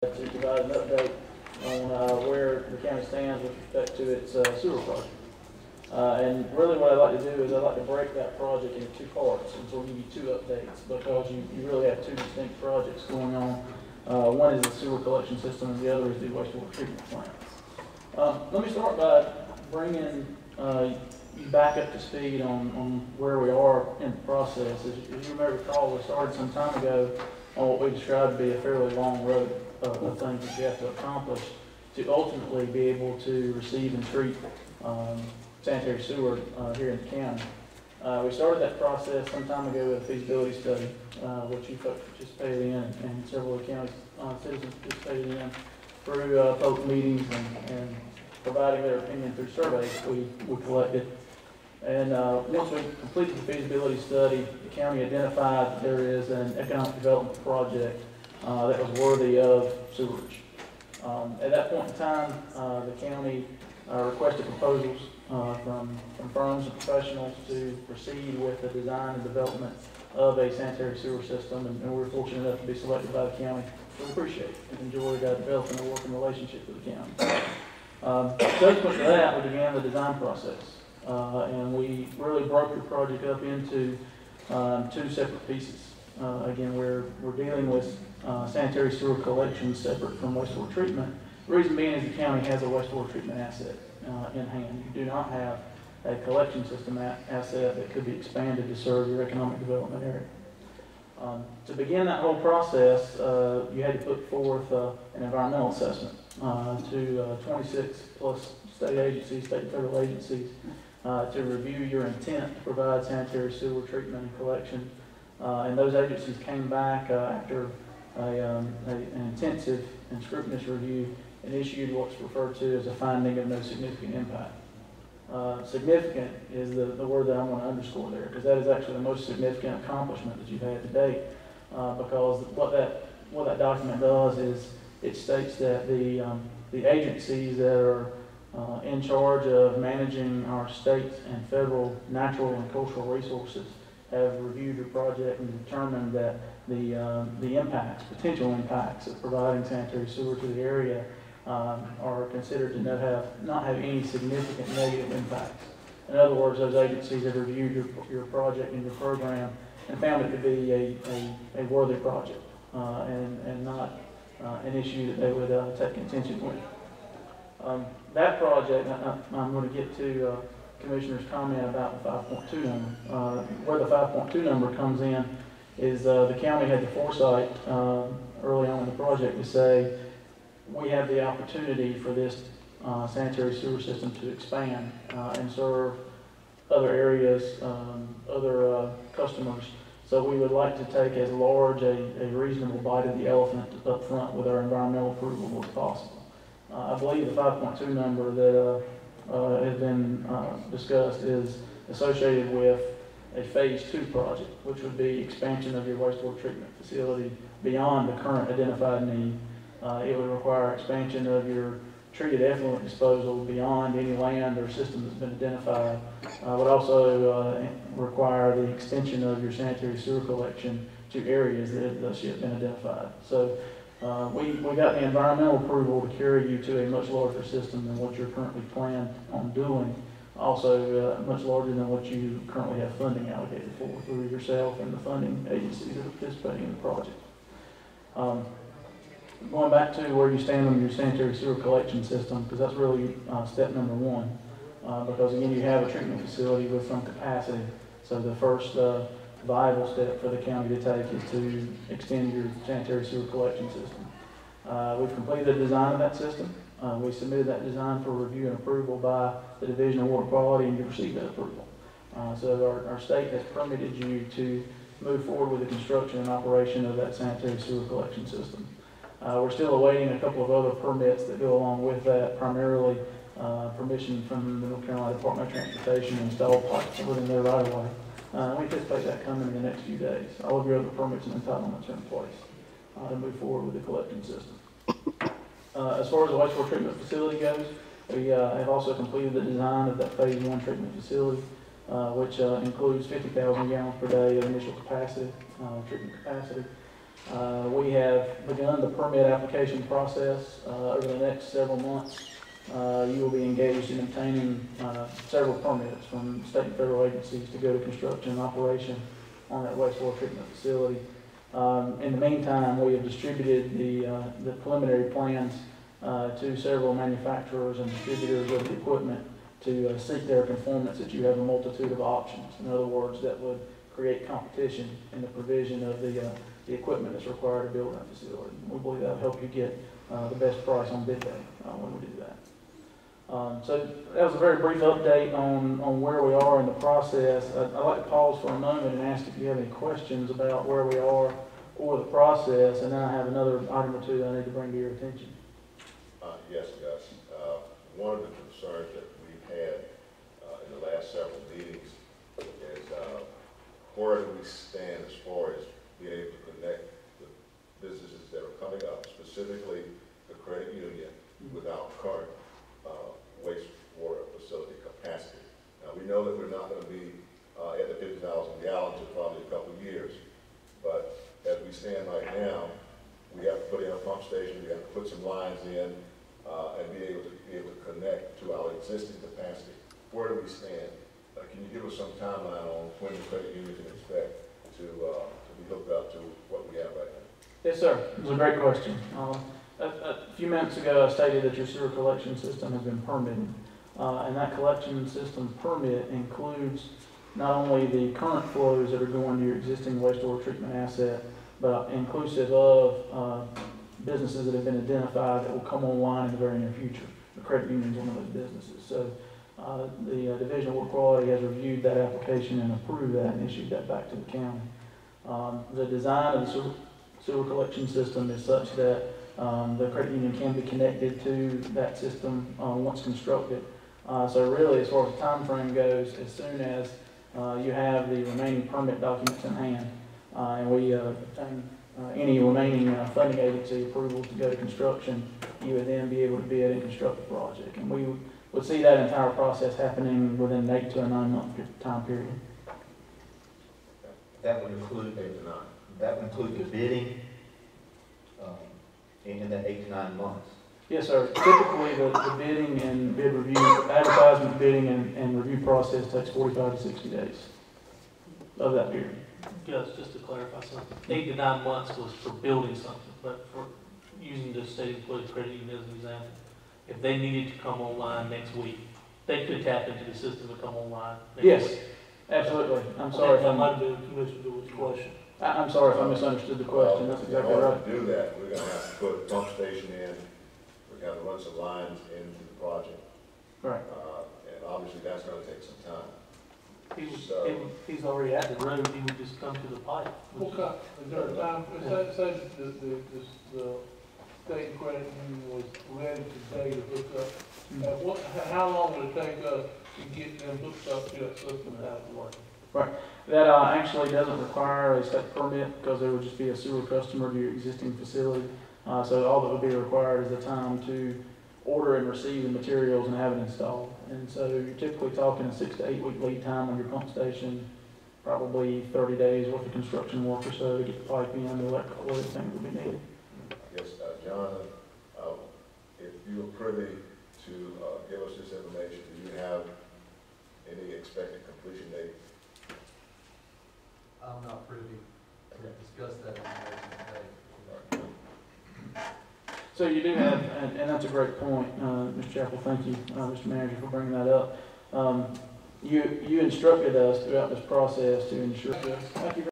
To provide an update on where the county stands with respect to its sewer project. And really what I'd like to do is I'd like to break that project into two parts, and so we'll give you two updates because you really have two distinct projects going on. One is the sewer collection system and the other is the wastewater treatment plant. Let me start by bringing you back up to speed on where we are in the process. As you may recall, we started some time ago on what we described to be a fairly long road of things that you have to accomplish to ultimately be able to receive and treat sanitary sewer here in the county. We started that process some time ago with a feasibility study, which you folks participated in and several of the county's citizens participated in through public meetings and providing their opinion through surveys we collected. And once we completed the feasibility study, the county identified that there is an economic development project that was worthy of sewerage. At that point in time, the county requested proposals from firms and professionals to proceed with the design and development of a sanitary sewer system, and we were fortunate enough to be selected by the county. So we appreciate and enjoyed developing a working relationship with the county. Subsequent to that, we began the design process, and we really broke the project up into two separate pieces. Again, we're dealing with sanitary sewer collection separate from wastewater treatment. The reason being is the county has a wastewater treatment asset in hand. You do not have a collection system asset that could be expanded to serve your economic development area. To begin that whole process, you had to put forth an environmental assessment to 26 plus state agencies, state and federal agencies, to review your intent to provide sanitary sewer treatment and collection. And those agencies came back after an intensive and scrutinous review and issued what's referred to as a finding of no significant impact. Significant is the word that I want to underscore there, because that is actually the most significant accomplishment that you've had to date. Because what that document does is it states that the agencies that are in charge of managing our state and federal natural and cultural resources have reviewed your project and determined that the impacts, potential impacts of providing sanitary sewer to the area are considered to not have any significant negative impacts. In other words, those agencies have reviewed your project and your program and found it to be a worthy project and not an issue that they would take contention with. That project, I'm going to get to Commissioner's comment about the 5.2 number. Where the 5.2 number comes in is the county had the foresight early on in the project to say we have the opportunity for this sanitary sewer system to expand and serve other areas, other customers. So we would like to take as large a reasonable bite of the elephant up front with our environmental approval as possible. I believe the 5.2 number that has been discussed is associated with a phase 2 project, which would be expansion of your wastewater treatment facility beyond the current identified need. It would require expansion of your treated effluent disposal beyond any land or system that's been identified. Would also require the extension of your sanitary sewer collection to areas that have thus yet been identified. So we got the environmental approval to carry you to a much larger system than what you're currently planned on doing. Also much larger than what you currently have funding allocated for through yourself and the funding agencies that are participating in the project. Going back to where you stand on your sanitary sewer collection system, because that's really step number one. Because again, you have a treatment facility with some capacity. So the first viable step for the county to take is to extend your sanitary sewer collection system. We've completed the design of that system. We submitted that design for review and approval by the Division of Water Quality, and you received that approval. So our state has permitted you to move forward with the construction and operation of that sanitary sewer collection system. We're still awaiting a couple of other permits that go along with that, primarily permission from the North Carolina Department of Transportation to install pipes within their right of way. We anticipate that coming in the next few days. All of your other permits and entitlements are in place to move forward with the collection system. As far as the wastewater treatment facility goes, we have also completed the design of that phase 1 treatment facility, which includes 50,000 gallons per day of initial capacity, treatment capacity. We have begun the permit application process. Over the next several months, you will be engaged in obtaining several permits from state and federal agencies to go to construction and operation on that wastewater treatment facility. In the meantime, we have distributed the preliminary plans to several manufacturers and distributors of the equipment to seek their conformance that you have a multitude of options. In other words, that would create competition in the provision of the equipment that's required to build that facility. We believe that will help you get the best price on bid day when we do that. So that was a very brief update on where we are in the process. I'd like to pause for a moment and ask if you have any questions about where we are or the process, and then I have another item or two that I need to bring to your attention. Yes, Gus. One of the concerns that we've had in the last several meetings is where do we stand as far as being able to connect the businesses that are coming up, specifically the credit union, with our current wastewater facility capacity. Now, we know that we're not going to be at the 50,000 gallons in probably a couple of years, but as we stand right now, we have to put in a pump station, we have to put some lines in, and be able to connect to our existing capacity. Where do we stand? Can you give us some timeline on when the credit union can expect to be hooked up to what we have right now? Yes, sir. It was a great question. A few minutes ago, I stated that your sewer collection system has been permitted, and that collection system permit includes not only the current flows that are going to your existing wastewater treatment asset, but inclusive of businesses that have been identified that will come online in the very near future. The credit union is one of those businesses. So the Division of Water Quality has reviewed that application and approved that and issued that back to the county. The design of the sewer collection system is such that the credit union can be connected to that system once constructed. So really, as far as the time frame goes, as soon as you have the remaining permit documents in hand, and we obtain any remaining funding agency approvals to go to construction, you would then be able to bid and construct the project. And we would see that entire process happening within an 8 to a 9 month time period. That would include 8 to 9. That would include the bidding in that 8 to 9 months. Yes, sir. Typically, the bidding and bid review, advertisement, bidding, and review process takes 45 to 60 days of that period. Gus, just to clarify something, 8 to 9 months was for building something, but for using the state employee credit union as an example, if they needed to come online next week, they could tap into the system to come online next week. Absolutely. I'm sorry if that might have been Commissioner Lewis' question. I'm sorry if I misunderstood the question. That's exactly right. In order to do that, we're going to have to put a pump station in. We're going to have to run some lines into the project. Right. And obviously, that's going to take some time. He's already at the road. He would just come to the pipe. Okay. Is there a time? Say the state credit union was ready today to hook up. How long would it take us to get them hooked up to that system and have it working? Right. That actually doesn't require a state permit because there would just be a sewer customer to your existing facility. So all that would be required is the time to order and receive the materials and have it installed. And so you're typically talking a 6 to 8 week lead time on your pump station, probably 30 days worth of construction work or so to get the pipe in, the electrical, everything that would be needed. I guess, John, if you're privy to give us this information, do you have any expected completion date? I'm not privy to discuss that information today. So you do have, and that's a great point, Mr. Chappell, thank you, Mr. Manager, for bringing that up. You instructed us throughout this process to ensure. Thank you.